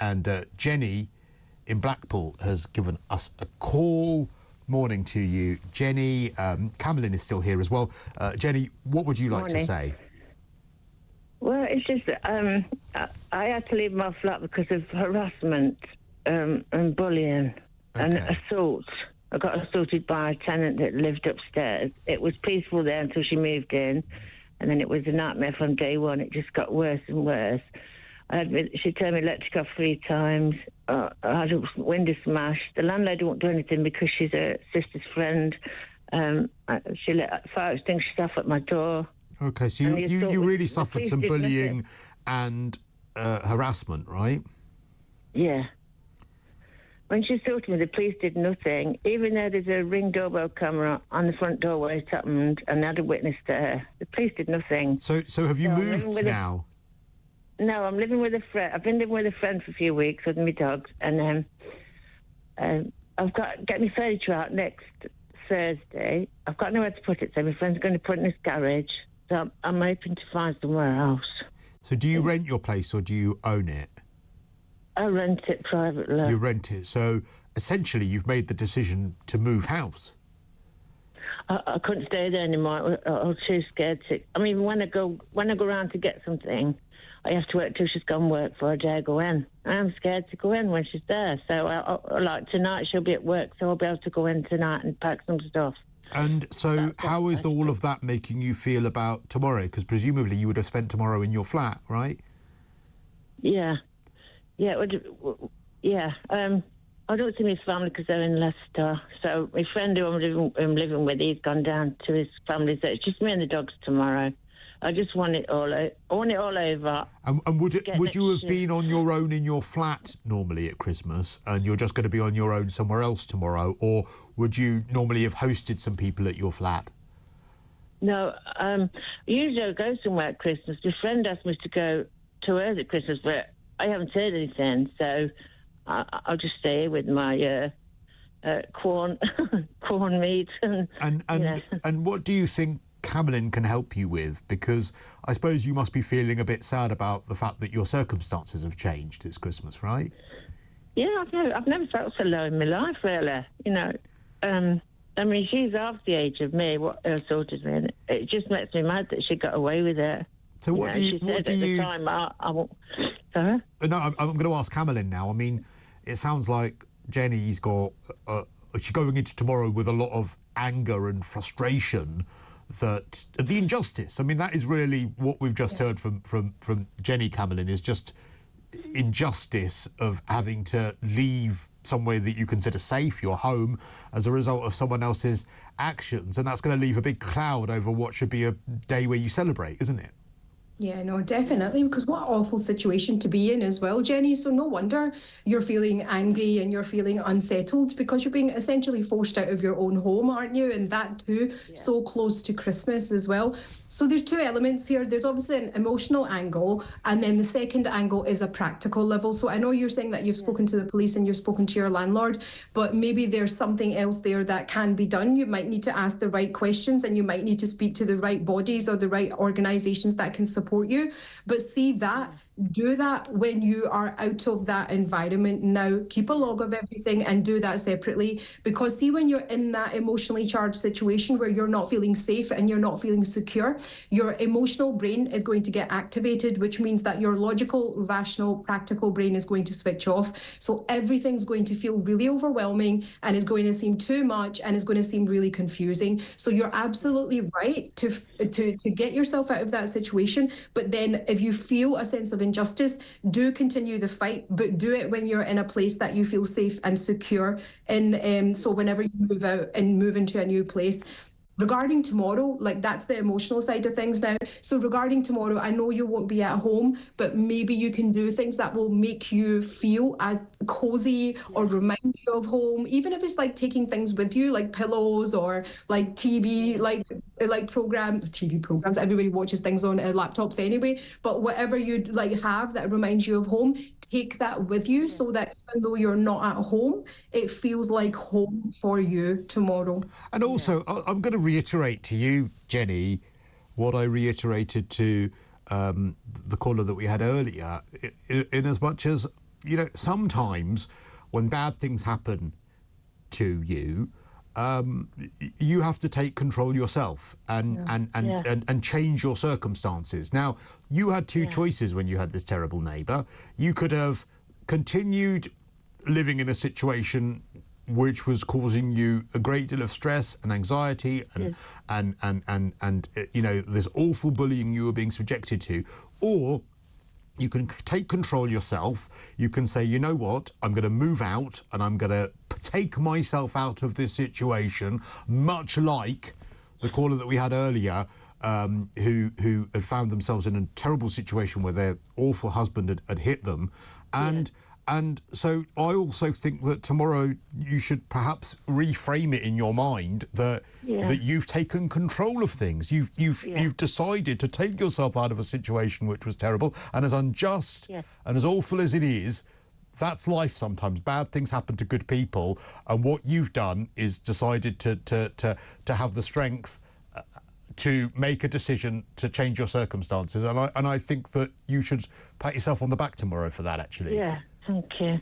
And Jenny in Blackpool has given us a call. Morning to you, Jenny. Kamalyn is still here as well. Jenny, what would you like to say? Well, it's just I had to leave my flat because of harassment and bullying and assault. I got assaulted by a tenant that lived upstairs. It was peaceful there until she moved in, and then it was a nightmare from day one. It just got worse and worse. She turned me electric off 3 times. I had a window smashed. The landlady won't do anything because she's a sister's friend. She let fire extinguishers off at my door. Okay, so you really suffered some bullying and harassment, right? Yeah. When she assaulted me, the police did nothing, even though there's a Ring doorbell camera on the front door where it happened, and I had a witness there. The police did nothing. So have you moved now? No, I'm living with a friend. I've been living with a friend for a few weeks with my dogs, and I've got to get my furniture out next Thursday. I've got nowhere to put it, so my friend's going to put it in this garage. So I'm hoping to find somewhere else. So do you rent your place or do you own it? I rent it privately. You rent it. So essentially you've made the decision to move house. I couldn't stay there anymore. I was too scared to. I mean, when I go around to get something, I have to wait till she's gone work for a day I go in. I'm scared to go in when she's there. So like tonight she'll be at work, so I'll be able to go in tonight and pack some stuff. And so how is all of that making you feel about tomorrow? Because presumably you would have spent tomorrow in your flat, right? Yeah. Yeah. I don't see my family because they're in Leicester. So my friend who I'm living with, he's gone down to his family. So it's just me and the dogs tomorrow. I just want it all. I want it all over. And would you have been on your own in your flat normally at Christmas, and you're just going to be on your own somewhere else tomorrow, or would you normally have hosted some people at your flat? No, usually I go somewhere at Christmas. My friend asked me to go to hers at Christmas, but I haven't heard anything, so I'll just stay with my corn meat and what do you think Kamalyn can help you with? Because I suppose you must be feeling a bit sad about the fact that your circumstances have changed this Christmas, right? Yeah, I've never felt so low in my life, really. You know, I mean, she's half the age of me, what assaulted me, and it just makes me mad that she got away with it. So what do you... She said at the time, I won't... Sorry? No, I'm going to ask Kamalyn now. I mean, it sounds like Jenny's got... she's going into tomorrow with a lot of anger and frustration that the injustice. I mean, that is really what we've just heard from Jenny, Kamalyn, is just injustice of having to leave somewhere that you consider safe, your home, as a result of someone else's actions. And that's going to leave a big cloud over what should be a day where you celebrate, isn't it? Yeah, no, definitely, because what an awful situation to be in as well, Jenny. So no wonder you're feeling angry and you're feeling unsettled, because you're being essentially forced out of your own home, aren't you? And that too, so close to Christmas as well. So there's 2 elements here. There's obviously an emotional angle, and then the second angle is a practical level. So I know you're saying that you've spoken to the police and you've spoken to your landlord, but maybe there's something else there that can be done. You might need to ask the right questions, and you might need to speak to the right bodies or the right organisations that can support you. But see that, do that when you are out of that environment now. Keep a log of everything and do that separately, because see, when you're in that emotionally charged situation where you're not feeling safe and you're not feeling secure, your emotional brain is going to get activated, which means that your logical, rational, practical brain is going to switch off. So everything's going to feel really overwhelming, and it's going to seem too much, and it's going to seem really confusing. So you're absolutely right to get yourself out of that situation. But then if you feel a sense of injustice, do continue the fight, but do it when you're in a place that you feel safe and secure. And so whenever you move out and move into a new place. Regarding tomorrow, like, that's the emotional side of things now. So regarding tomorrow, I know you won't be at home, but maybe you can do things that will make you feel as cozy or remind you of home, even if it's like taking things with you, like pillows or like TV, like TV programs. Everybody watches things on laptops anyway, but whatever you'd like have that reminds you of home, take that with you, so that even though you're not at home, it feels like home for you tomorrow. And also, I'm going to reiterate to you, Jenny, what I reiterated to the caller that we had earlier, in as much as you know, sometimes when bad things happen to you, you have to take control yourself and change your circumstances. Now, you had two choices when you had this terrible neighbour. You could have continued living in a situation which was causing you a great deal of stress and anxiety and you know, this awful bullying you were being subjected to, or you can take control yourself. You can say, you know what, I'm going to move out and I'm going to take myself out of this situation, much like the caller that we had earlier, who had found themselves in a terrible situation where their awful husband had hit them. And so I also think that tomorrow you should perhaps reframe it in your mind that you've taken control of things. You've decided to take yourself out of a situation which was terrible, and as unjust and as awful as it is, that's life sometimes. Bad things happen to good people, and what you've done is decided to have the strength to make a decision to change your circumstances, and I think that you should pat yourself on the back tomorrow for that, actually. Yeah. Thank you.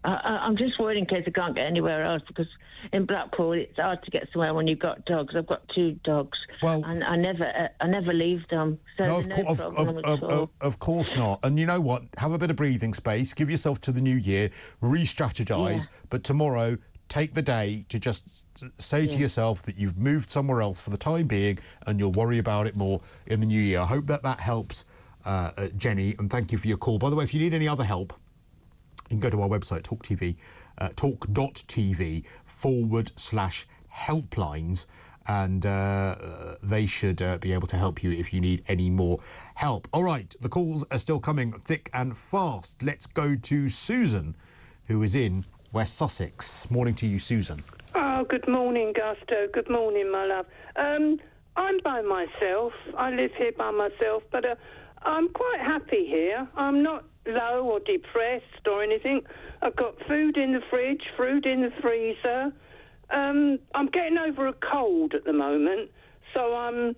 I'm just worried in case I can't get anywhere else, because in Blackpool it's hard to get somewhere when you've got dogs. I've got 2 dogs, and I never leave them. So no, of course not. And you know what? Have a bit of breathing space. Give yourself to the new year. Re-strategise. But tomorrow, take the day to just say to yourself that you've moved somewhere else for the time being, and you'll worry about it more in the new year. I hope that helps, Jenny. And thank you for your call. By the way, if you need any other help, you can go to our website, talkTV, talk.tv/helplines, and they should be able to help you if you need any more help. All right, the calls are still coming thick and fast. Let's go to Susan, who is in West Sussex. Morning to you, Susan. Oh, good morning, Gusto. Good morning, my love. I'm by myself. I live here by myself, but I'm quite happy here. I'm not low or depressed or anything. I've got food in the fridge, fruit in the freezer. I'm getting over a cold at the moment, so I'm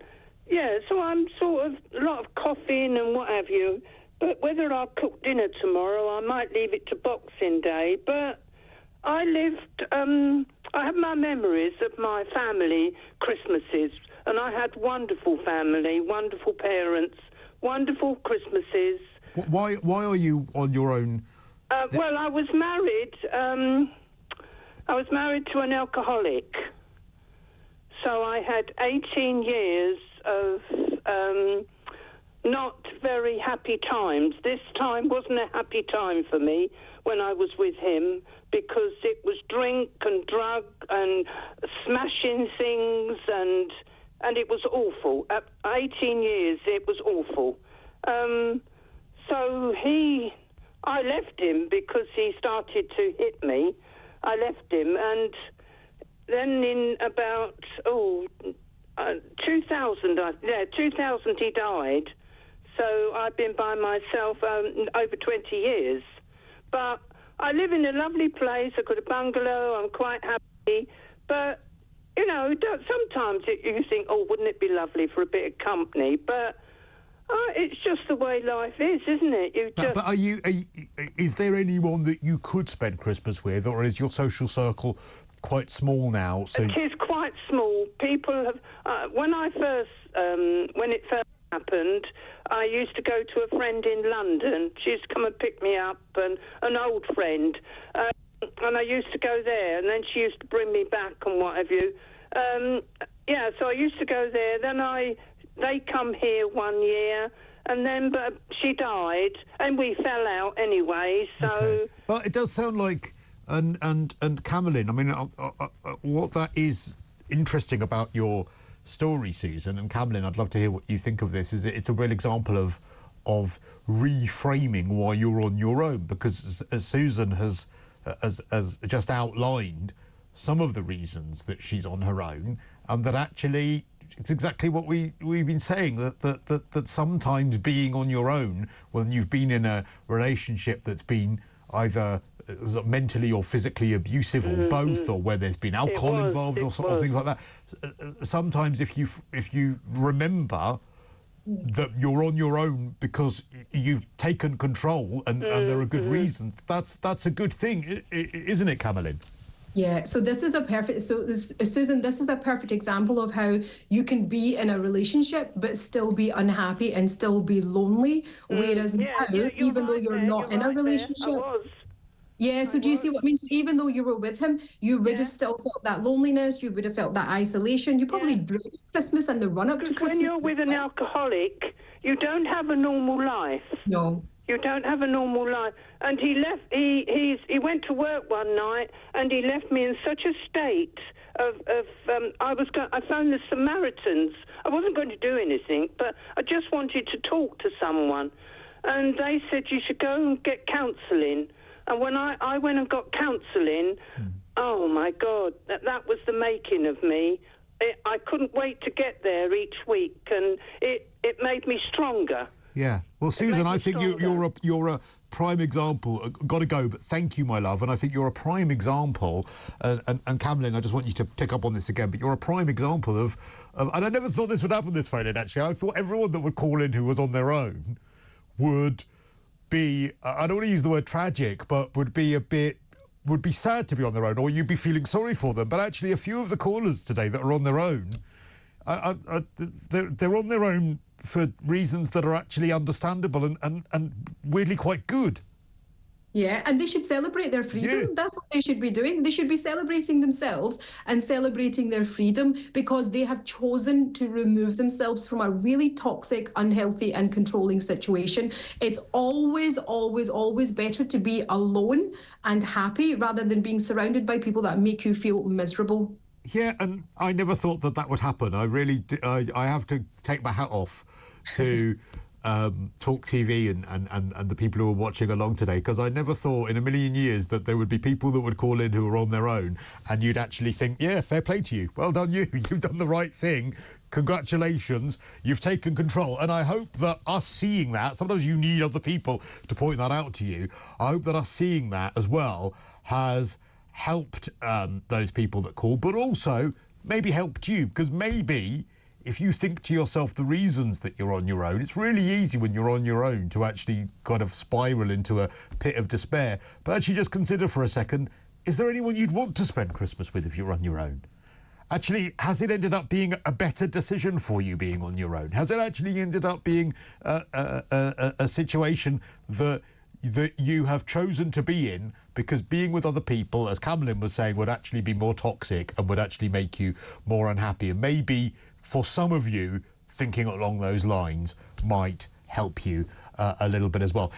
sort of a lot of coughing and what have you. But whether I'll cook dinner tomorrow, I might leave it to Boxing Day. But I have my memories of my family Christmases, and I had wonderful family, wonderful parents, wonderful Christmases. Why are you on your own? Well, I was married. I was married to an alcoholic, so I had 18 years of not very happy times. This time wasn't a happy time for me when I was with him, because it was drink and drug and smashing things, and it was awful. At 18 years, it was awful. So I left him because he started to hit me. I left him, and then in about 2000 he died. So I've been by myself over 20 years. But I live in a lovely place. I've got a bungalow. I'm quite happy. But, you know, sometimes you think, oh, wouldn't it be lovely for a bit of company? But it's just the way life is, isn't it? But is there anyone that you could spend Christmas with, or is your social circle quite small now? So it is quite small. People have when it first happened, I used to go to a friend in London. She used to come and pick me up, and an old friend, and I used to go there, and then she used to bring me back and what have you. So I used to go there. Then they come here one year, and then but she died, and we fell out anyway. So, okay. But it does sound like and Kamalyn. I mean, what that is interesting about your story, Susan, and Kamalyn, I'd love to hear what you think of this. Is it's a real example of reframing why you're on your own, because as Susan has just outlined some of the reasons that she's on her own, and that actually it's exactly what we've been saying, that sometimes being on your own when you've been in a relationship that's been either mentally or physically abusive, or both, or where there's been alcohol involved, or things like that. Sometimes if you remember that you're on your own because you've taken control and there are good reasons. That's a good thing, isn't it, Kamalyn? Yeah, so this is a perfect, Susan, this is a perfect example of how you can be in a relationship but still be unhappy and still be lonely, whereas now, even though you're not in a relationship. Yeah, so do you see what I mean? So even though you were with him, you would have still felt that loneliness, you would have felt that isolation. You probably dreaded Christmas and the run-up to Christmas. When you're with an alcoholic, you don't have a normal life. No. You don't have a normal life. And he left. He went to work one night, and he left me in such a state of I phoned the Samaritans. I wasn't going to do anything, but I just wanted to talk to someone, and they said you should go and get counselling. And when I went and got counselling, oh my God, that was the making of me. I couldn't wait to get there each week, and it made me stronger. Yeah. Well, Susan, I think you're a prime example. Got to go, but thank you, my love. And I think you're a prime example. And Kamalyn, I just want you to pick up on this again. But you're a prime example of. And I never thought this would happen this Friday. Actually, I thought everyone that would call in who was on their own would be. I don't want to use the word tragic, but would be sad to be on their own, or you'd be feeling sorry for them. But actually, a few of the callers today that are on their own, they're on their own for reasons that are actually understandable and weirdly quite good. Yeah, and they should celebrate their freedom. Yeah. That's what they should be doing. They should be celebrating themselves and celebrating their freedom because they have chosen to remove themselves from a really toxic, unhealthy and controlling situation. It's always, always, always better to be alone and happy rather than being surrounded by people that make you feel miserable. Yeah, and I never thought that would happen. I really, I have to take my hat off to talkTV and the people who are watching along today, because I never thought in a million years that there would be people that would call in who are on their own and you'd actually think, yeah, fair play to you. Well done you. You've done the right thing. Congratulations. You've taken control. And I hope that us seeing that, sometimes you need other people to point that out to you. I hope that us seeing that as well has helped those people that call, but also maybe helped you, because maybe if you think to yourself the reasons that you're on your own, it's really easy when you're on your own to actually kind of spiral into a pit of despair. But actually just consider for a second, is there anyone you'd want to spend Christmas with if you're on your own? Actually, has it ended up being a better decision for you being on your own? Has it actually ended up being a situation that you have chosen to be in because being with other people, as Kamalyn was saying, would actually be more toxic and would actually make you more unhappy? And maybe for some of you, thinking along those lines might help you a little bit as well.